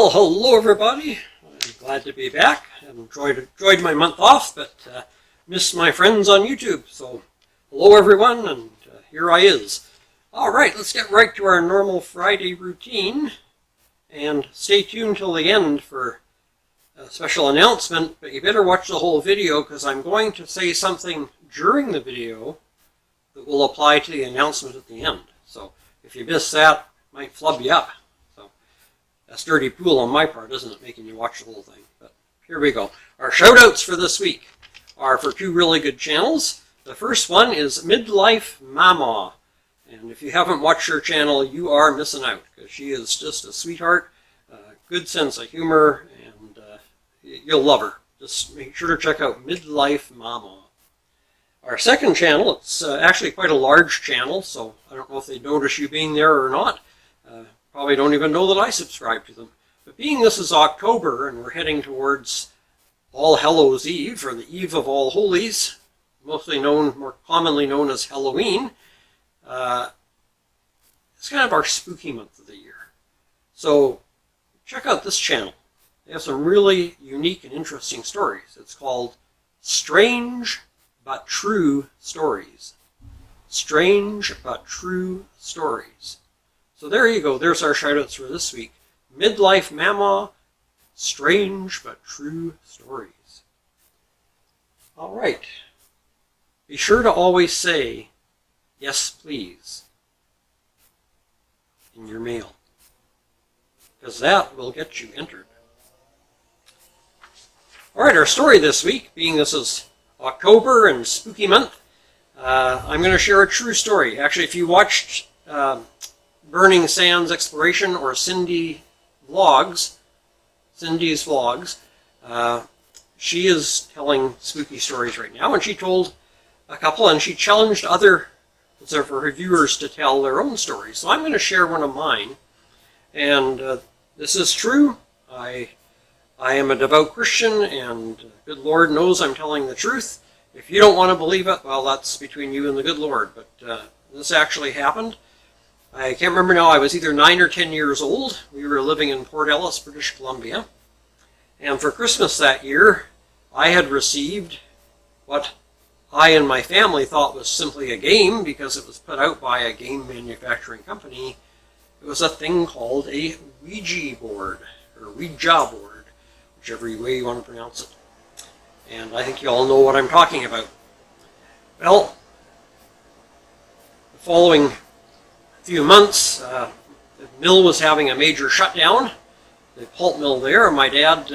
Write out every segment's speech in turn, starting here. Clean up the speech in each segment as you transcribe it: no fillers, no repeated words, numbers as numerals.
Well, hello everybody. I'm glad to be back. I enjoyed my month off, but missed my friends on YouTube. So, hello everyone, and here I is. All right, let's get right to our normal Friday routine, and stay tuned till the end for a special announcement. But you better watch the whole video because I'm going to say something during the video that will apply to the announcement at the end. So, if you miss that, it might flub you up. That's dirty pool on my part, isn't it, making you watch the whole thing? But here we go. Our shout-outs for this week are for two really good channels. The first one is Midlife Mamaw. And if you haven't watched her channel, you are missing out, because she is just a sweetheart, good sense of humor, and you'll love her. Just make sure to check out Midlife Mamaw. Our second channel, it's actually quite a large channel, so I don't know if they notice you being there or not. Probably don't even know that I subscribe to them. But being this is October and we're heading towards All Hallows Eve, or the Eve of All Holies, more commonly known as Halloween, it's kind of our spooky month of the year. So check out this channel. They have some really unique and interesting stories. It's called Strange But True Stories. Strange But True Stories. So there you go. There's our shoutouts for this week. Midlife Mamaw, Strange But True Stories. All right. Be sure to always say, yes, please, in your mail, because that will get you entered. All right, our story this week, being this is October and spooky month, I'm going to share a true story. Actually, if you watched Burning Sands Exploration or Cindy's vlogs, she is telling spooky stories right now, and she told a couple, and she challenged other of her viewers to tell their own stories. So I'm going to share one of mine, and this is true. I am a devout Christian, and good Lord knows I'm telling the truth. If you don't want to believe it, well, that's between you and the good Lord, but this actually happened. I can't remember now, I was either 9 or 10 years old. We were living in Port Ellis, British Columbia. And for Christmas that year, I had received what I and my family thought was simply a game, because it was put out by a game manufacturing company. It was a thing called a Ouija board, or Ouija board, whichever way you want to pronounce it. And I think you all know what I'm talking about. Well, the following few months, the mill was having a major shutdown, the pulp mill there. My dad,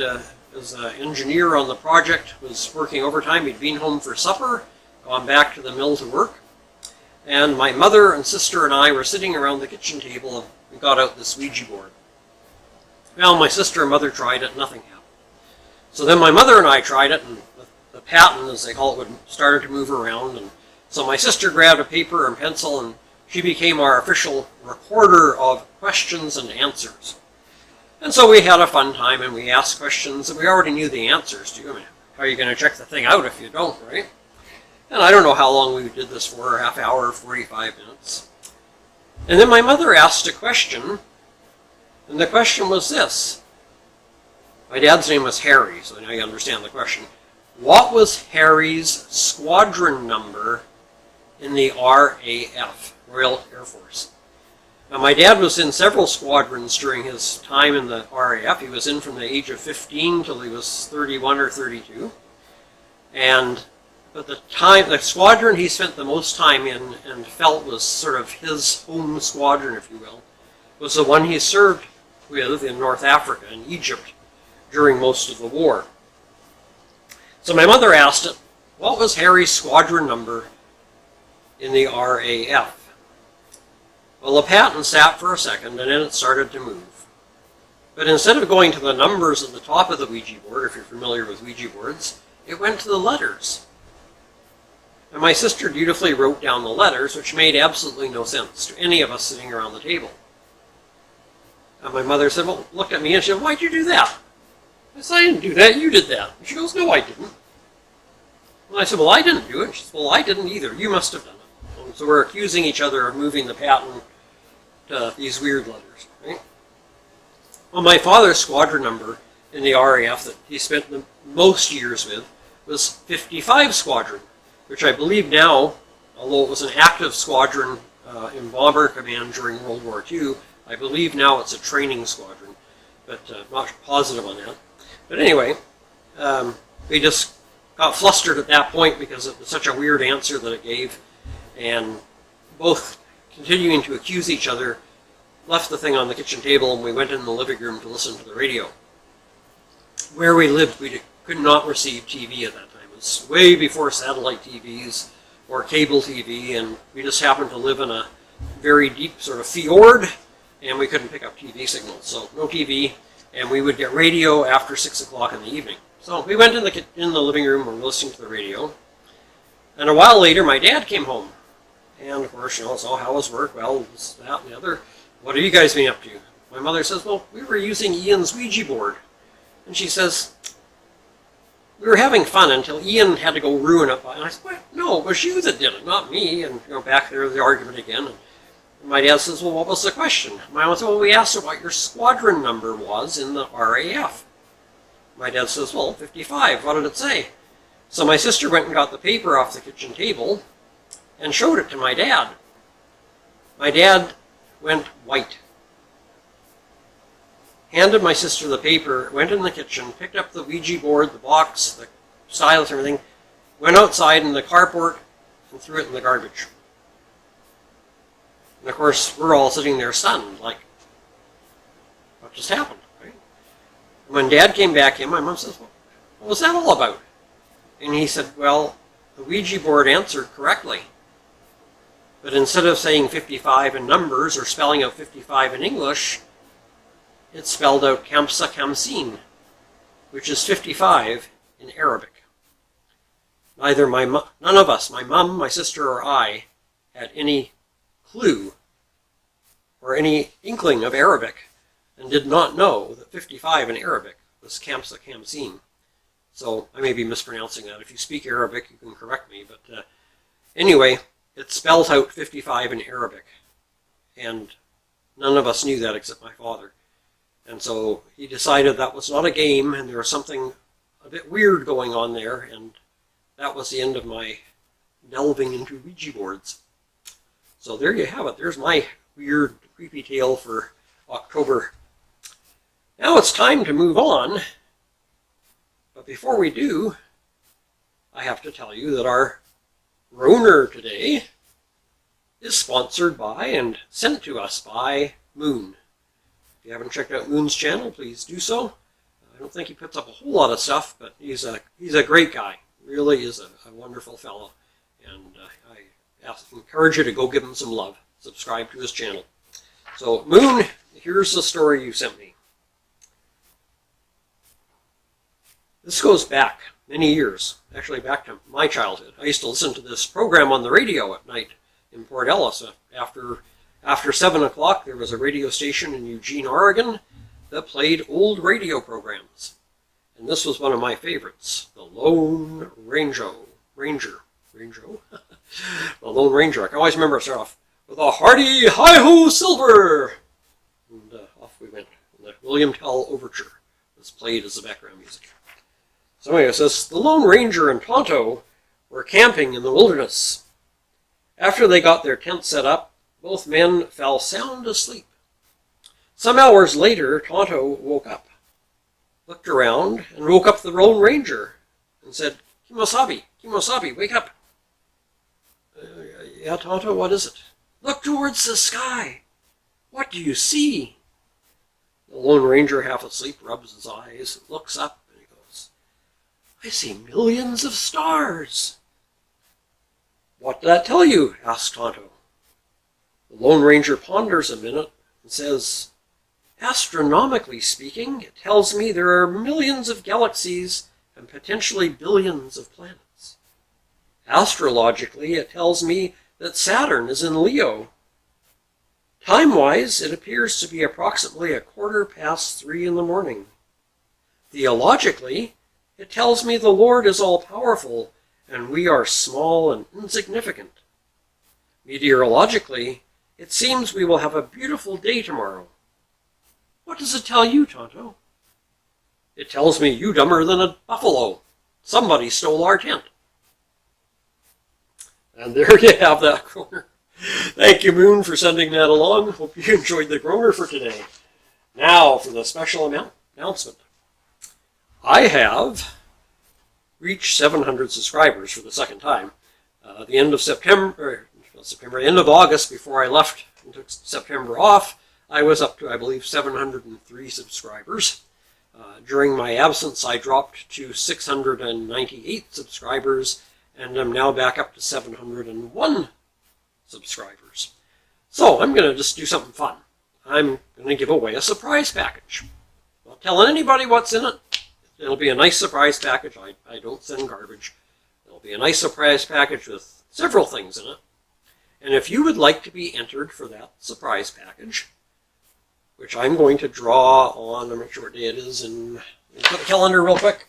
as an engineer on the project, was working overtime. He'd been home for supper, gone back to the mill to work, and my mother and sister and I were sitting around the kitchen table, and we got out this Ouija board. Well, my sister and mother tried it, nothing happened. So then my mother and I tried it, and the pattern, as they call it, started to move around, and so my sister grabbed a paper and pencil, and she became our official recorder of questions and answers. And so we had a fun time, and we asked questions that we already knew the answers to. I mean, how are you going to check the thing out if you don't, right? And I don't know how long we did this for, a half hour, 45 minutes. And then my mother asked a question, and the question was this. My dad's name was Harry, so now you understand the question. What was Harry's squadron number in the RAF? Royal Air Force. Now, my dad was in several squadrons during his time in the RAF. He was in from the age of 15 till he was 31 or 32. And at the squadron he spent the most time in and felt was sort of his home squadron, if you will, was the one he served with in North Africa and Egypt during most of the war. So my mother asked it, what was Harry's squadron number in the RAF? Well, the pattern sat for a second, and then it started to move. But instead of going to the numbers at the top of the Ouija board, if you're familiar with Ouija boards, it went to the letters. And my sister dutifully wrote down the letters, which made absolutely no sense to any of us sitting around the table. And my mother said, well, looked at me and she said, why'd you do that? I said, I didn't do that, you did that. And she goes, no, I didn't. And I said, well, I didn't do it. She said, well, I didn't either. You must have done it. And so we're accusing each other of moving the pattern to these weird letters, right? Well, my father's squadron number in the RAF that he spent the most years with was 55 Squadron, which I believe now, although it was an active squadron in Bomber Command during World War II, I believe now it's a training squadron, but I'm not positive on that. But anyway, we just got flustered at that point because it was such a weird answer that it gave, and both continuing to accuse each other, left the thing on the kitchen table and we went in the living room to listen to the radio. Where we lived, we could not receive TV at that time. It was way before satellite TVs or cable TV, and we just happened to live in a very deep sort of fjord, and we couldn't pick up TV signals, so no TV, and we would get radio after 6 o'clock in the evening. So we went in the living room and were listening to the radio, and a while later my dad came home, and of course, so how was work? Well, this, that, and the other. What have you guys been up to? My mother says, well, we were using Ian's Ouija board. And she says, we were having fun until Ian had to go ruin it. And I said, what? No, it was you that did it, not me. And back there, the argument again. And my dad says, well, what was the question? My mom said, well, we asked her what your squadron number was in the RAF. My dad says, well, 55. What did it say? So my sister went and got the paper off the kitchen table and showed it to my dad. My dad went white. Handed my sister the paper, went in the kitchen, picked up the Ouija board, the box, the stylus, everything, went outside in the carport and threw it in the garbage. And of course, we're all sitting there stunned, like, what just happened, right? And when Dad came back in, my mom says, well, what was that all about? And he said, well, the Ouija board answered correctly. But instead of saying 55 in numbers or spelling out 55 in English, it spelled out Kamsa Kamsin, which is 55 in Arabic. None of us, my mom, my sister, or I, had any clue or any inkling of Arabic and did not know that 55 in Arabic was Kamsa Kamsin. So I may be mispronouncing that. If you speak Arabic, you can correct me. But anyway, it spells out 55 in Arabic, and none of us knew that except my father. And so he decided that was not a game, and there was something a bit weird going on there, and that was the end of my delving into Ouija boards. So there you have it. There's my weird, creepy tale for October. Now it's time to move on, but before we do, I have to tell you that our Groaner today is sponsored by and sent to us by Moon. If you haven't checked out Moon's channel, please do so. I don't think he puts up a whole lot of stuff, but he's a great guy. Really is a wonderful fellow, and I encourage you to go give him some love. Subscribe to his channel. So Moon, here's the story you sent me. This goes back many years, actually back to my childhood. I used to listen to this program on the radio at night in Port Ellis. After 7 o'clock, there was a radio station in Eugene, Oregon that played old radio programs. And this was one of my favorites, the Lone Ranger. The Lone Ranger. I can always remember it start off with a hearty hi-ho silver! And off we went. And the William Tell Overture was played as the background music. So anyway, it says, the Lone Ranger and Tonto were camping in the wilderness. After they got their tent set up, both men fell sound asleep. Some hours later, Tonto woke up, looked around, and woke up the Lone Ranger and said, Kimosabi, wake up. Yeah, Tonto, what is it? Look towards the sky. What do you see? The Lone Ranger, half asleep, rubs his eyes, looks up, and he goes, I see millions of stars. What did that tell you? Asked Tonto. The Lone Ranger ponders a minute and says, astronomically speaking, it tells me there are millions of galaxies and potentially billions of planets. Astrologically, it tells me that Saturn is in Leo. Time-wise, it appears to be approximately 3:15 in the morning. Theologically, it tells me the Lord is all-powerful and we are small and insignificant. Meteorologically, it seems we will have a beautiful day tomorrow. What does it tell you, Tonto? It tells me you dumber than a buffalo. Somebody stole our tent. And there you have that, Groaner. Thank you, Moon, for sending that along. Hope you enjoyed the Groaner for today. Now for the special announcement. I have reached 700 subscribers for the second time. The end of end of August, before I left and took September off, I was up to, I believe, 703 subscribers. During my absence, I dropped to 698 subscribers, and I'm now back up to 701 subscribers. So I'm going to just do something fun. I'm going to give away a surprise package. Not telling anybody what's in it. It'll be a nice surprise package. I don't send garbage. It'll be a nice surprise package with several things in it. And if you would like to be entered for that surprise package, which I'm going to draw on, I'm not sure what day it is, and look at the calendar real quick.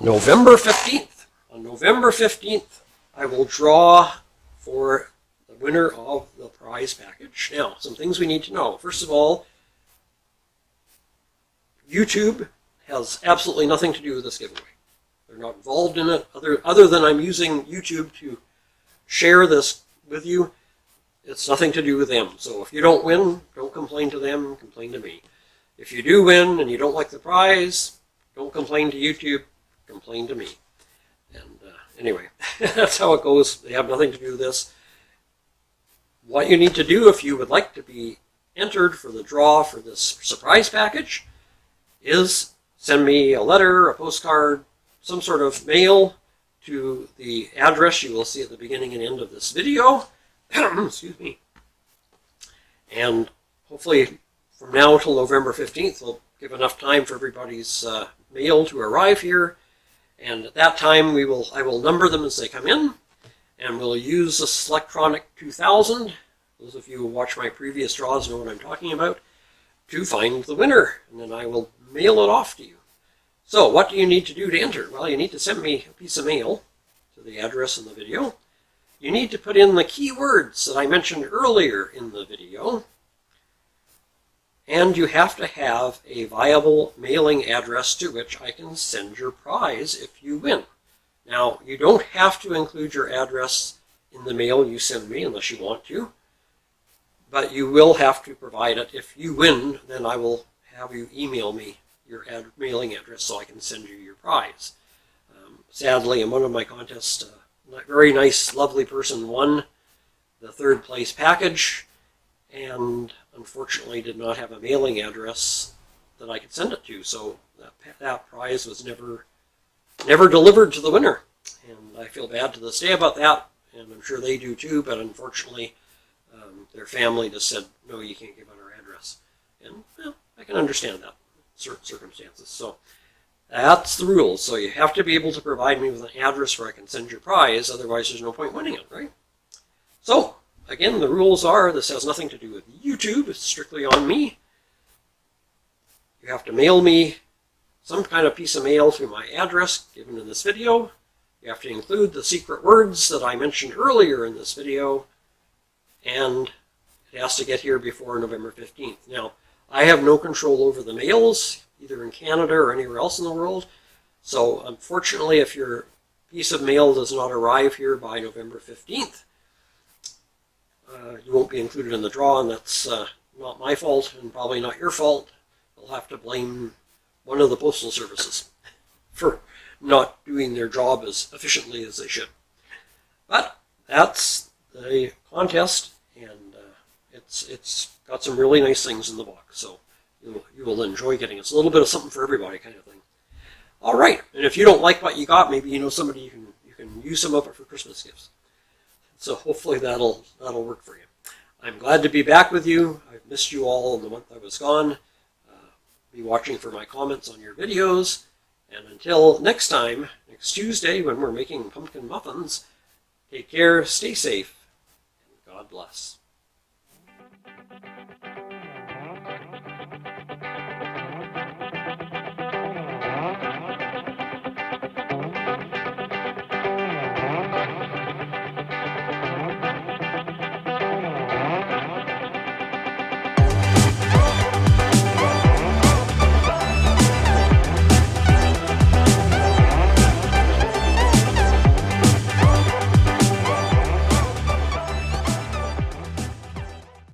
November 15th. On November 15th, I will draw for the winner of the prize package. Now, some things we need to know. First of all, YouTube has absolutely nothing to do with this giveaway. They're not involved in it, other than I'm using YouTube to share this with you. It's nothing to do with them. So if you don't win, don't complain to them, complain to me. If you do win and you don't like the prize, don't complain to YouTube, complain to me. And anyway, that's how it goes. They have nothing to do with this. What you need to do if you would like to be entered for the draw for this surprise package is send me a letter, a postcard, some sort of mail to the address you will see at the beginning and end of this video. Excuse me. And hopefully from now till November 15th, we'll give enough time for everybody's mail to arrive here. And at that time, I will number them as they come in, and we'll use this electronic 2000. Those of you who watch my previous draws know what I'm talking about, to find the winner, and then I will mail it off to you. So what do you need to do to enter? Well, you need to send me a piece of mail to the address in the video. You need to put in the keywords that I mentioned earlier in the video. And you have to have a viable mailing address to which I can send your prize if you win. Now, you don't have to include your address in the mail you send me unless you want to, but you will have to provide it. If you win, then I will have you email me your mailing address so I can send you your prize. Sadly, in one of my contests, a very nice, lovely person won the third place package, and unfortunately did not have a mailing address that I could send it to, so that prize was never delivered to the winner. And I feel bad to this day about that, and I'm sure they do too, but unfortunately their family just said, no, you can't give out our address. And well, I can understand that, certain circumstances. So that's the rules. So you have to be able to provide me with an address where I can send your prize, otherwise there's no point winning it, right? So again, the rules are, this has nothing to do with YouTube, it's strictly on me. You have to mail me some kind of piece of mail to my address given in this video. You have to include the secret words that I mentioned earlier in this video, and it has to get here before November 15th. Now, I have no control over the mails, either in Canada or anywhere else in the world, so unfortunately if your piece of mail does not arrive here by November 15th, you won't be included in the draw, and that's not my fault and probably not your fault. I'll have to blame one of the postal services for not doing their job as efficiently as they should. But that's the contest, and it's got some really nice things in the box, so you will enjoy getting it. It's a little bit of something for everybody kind of thing. All right, and if you don't like what you got, maybe you know somebody you can use some of it for Christmas gifts. So hopefully that'll work for you. I'm glad to be back with you. I've missed you all in the month I was gone. Be watching for my comments on your videos. And until next time, next Tuesday when we're making pumpkin muffins, take care, stay safe, and God bless.